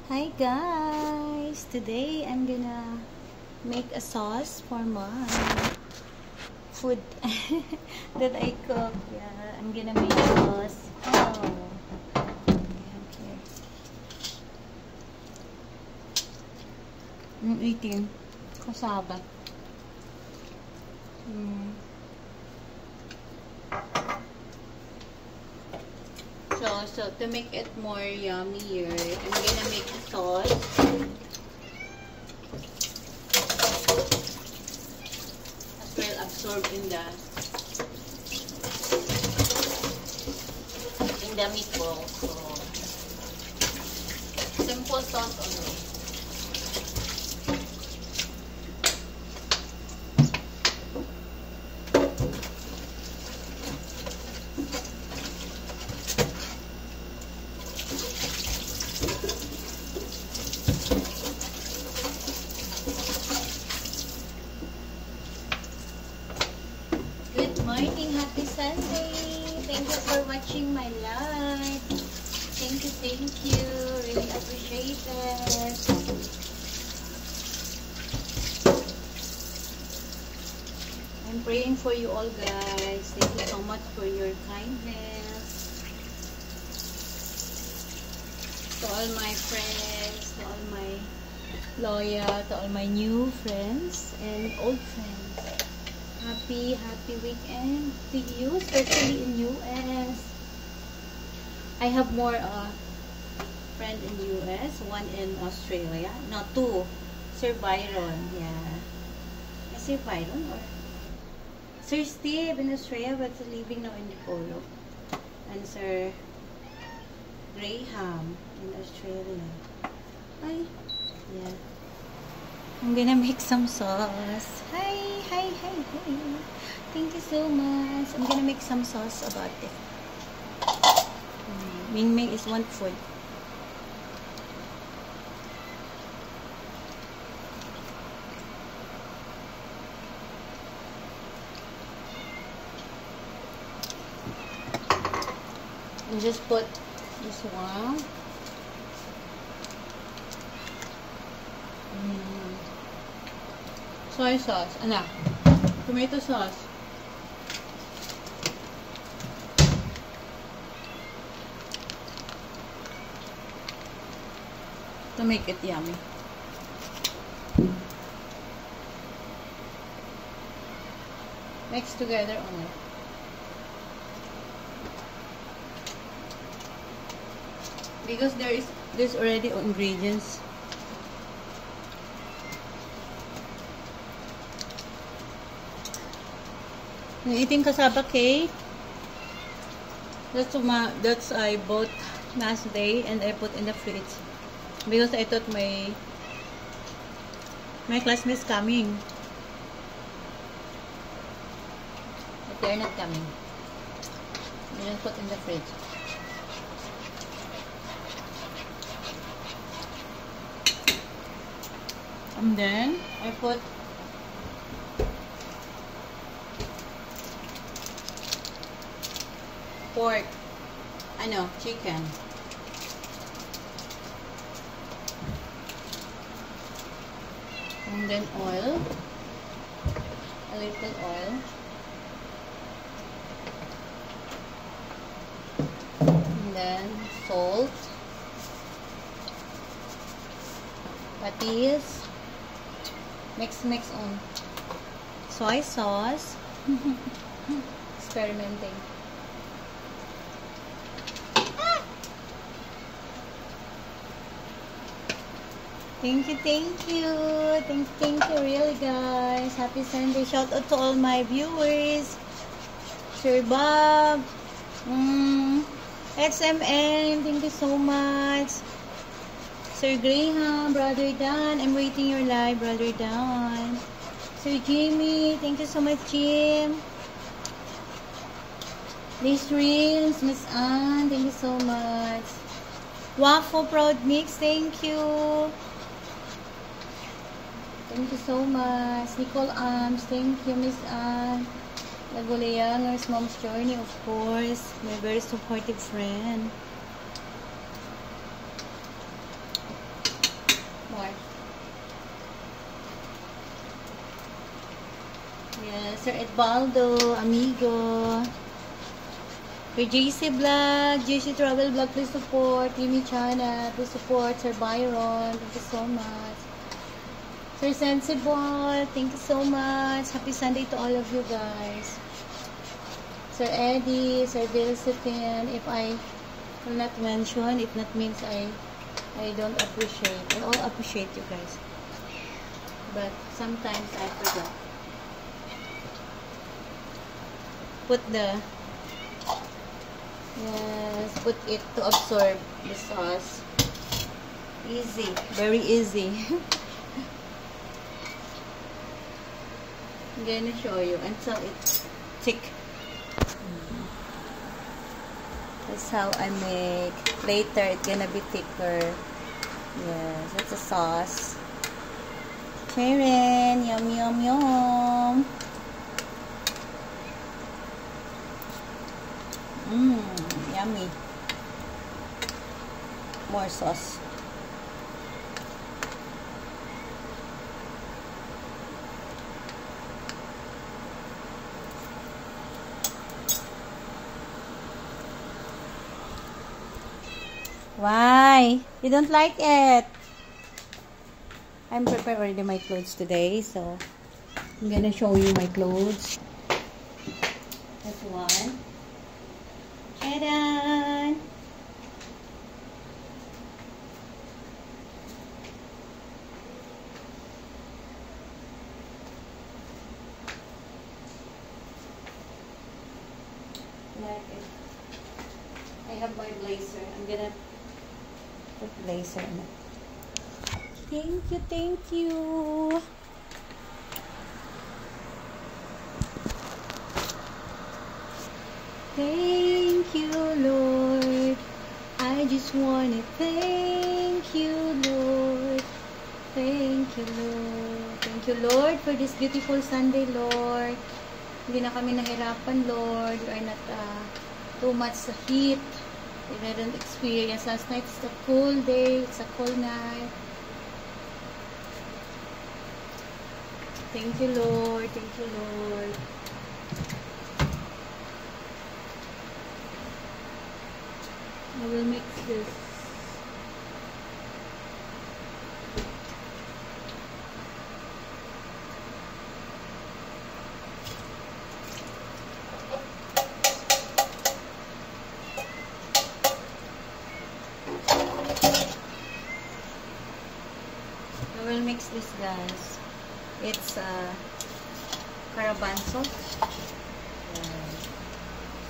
Hi guys! Today I'm gonna make a sauce for my food that I cook. Yeah, I'm gonna make sauce. Oh. Okay. I'm eating kasaba. So to make it more yummier, I'm gonna make a sauce. As well absorb in the meatball. So simple sauce only. Morning, happy Sunday. Thank you for watching my live. Thank you. Really appreciate it. I'm praying for you all, guys. Thank you so much for your kindness. To all my friends, to all my loyal, to all my new friends and old friends. Happy weekend to you, especially in US. I have more friend in US, one in Australia, no, two. Sir Byron, yeah. Sir Byron or Sir Steve in Australia, but living now in Dipolo. And Sir Graham in Australia. Hi, yeah. I'm gonna make some sauce. Hi. Thank you so much. I'm gonna make some sauce about it. Ming Ming is one food. And just put this one. Soy sauce. Ano? Tomato sauce. To make it yummy. Mix together only. Because there's already ingredients. I'm eating cassava cake. That's I bought last day and I put in the fridge because I thought my classmates coming, but they're not coming. I just put in the fridge. And then I put pork, chicken. And then oil, a little oil. And then salt, patis, mix on soy sauce. Experimenting. Thank you really, guys. Happy Sunday. Shout out to all my viewers. Sir Bob, XMN, thank you so much. Sir Graham, Brother Dan, I'm waiting your live, Brother Dan. Sir Jimmy, thank you so much, Jim. Miss Reels, Miss Ann, thank you so much. Waffle Proud Mix, thank you. Thank you so much. Nicole Arms, thank you, Miss Ann. Lagulayangers, Mom's Journey, of course. My very supportive friend. Sir Edbaldo, amigo. For JC Vlog, JC Travel Vlog, please support. Timmy Chana, please support. Sir Byron, thank you so much. Sir Sensible, thank you so much. Happy Sunday to all of you guys. Sir Eddie, Sir Vilsepin, if I will not mention, it not means I don't appreciate. I all appreciate you guys. But sometimes I forget. Put it to absorb the sauce. Easy, very easy. I'm gonna show you until it's thick. That's how I make. Later, it's gonna be thicker. Yes, that's a sauce. Sharon, yum yum yum. Yummy. More sauce. Why? You don't like it? I'm preparing already my clothes today, so I'm gonna show you my clothes. That's one. Ta-da! Like it. I have my blazer. I'm gonna put blazer in it. Thank you, thank you. Thank you, Lord. I just want to thank you, Lord. Thank you, Lord. Thank you, Lord, for this beautiful Sunday, Lord. Hindi na kami nahirapan, Lord. We are not too much sa heat. We didn't experience. Last night, it's a cool day. It's a cool night. Thank you, Lord. Thank you, Lord. I will mix this. I will mix this, guys. It's Carabanso.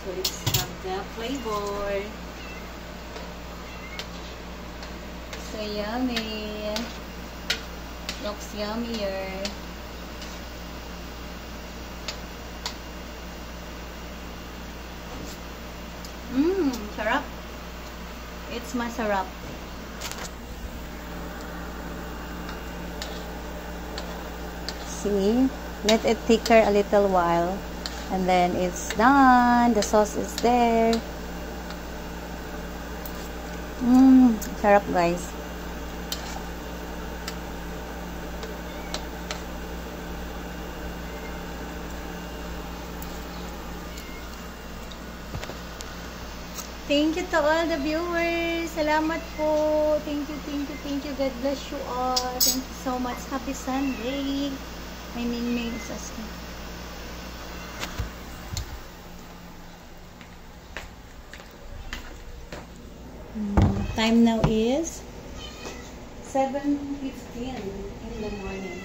So it's have the flavor. So yummy. Looks yummier. Sarap. It's masarap. See, let it thicker a little while, and then it's done. The sauce is there. Sarap, guys. Thank you to all the viewers. Salamat po. Thank you, thank you, thank you. God bless you all. Thank you so much. Happy Sunday. My Ming is asking. Time now is 7:15 in the morning.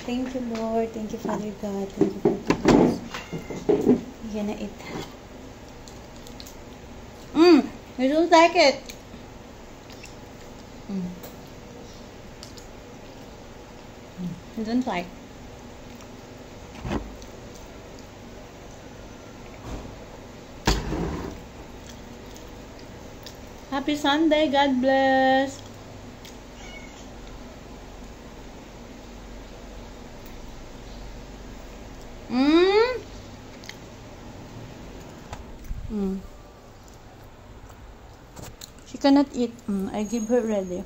Thank you, Lord. Thank you, Father God. Thank you for this. You're gonna eat. You don't like it. You don't like. Happy Sunday. God bless. She cannot eat. I give her ready.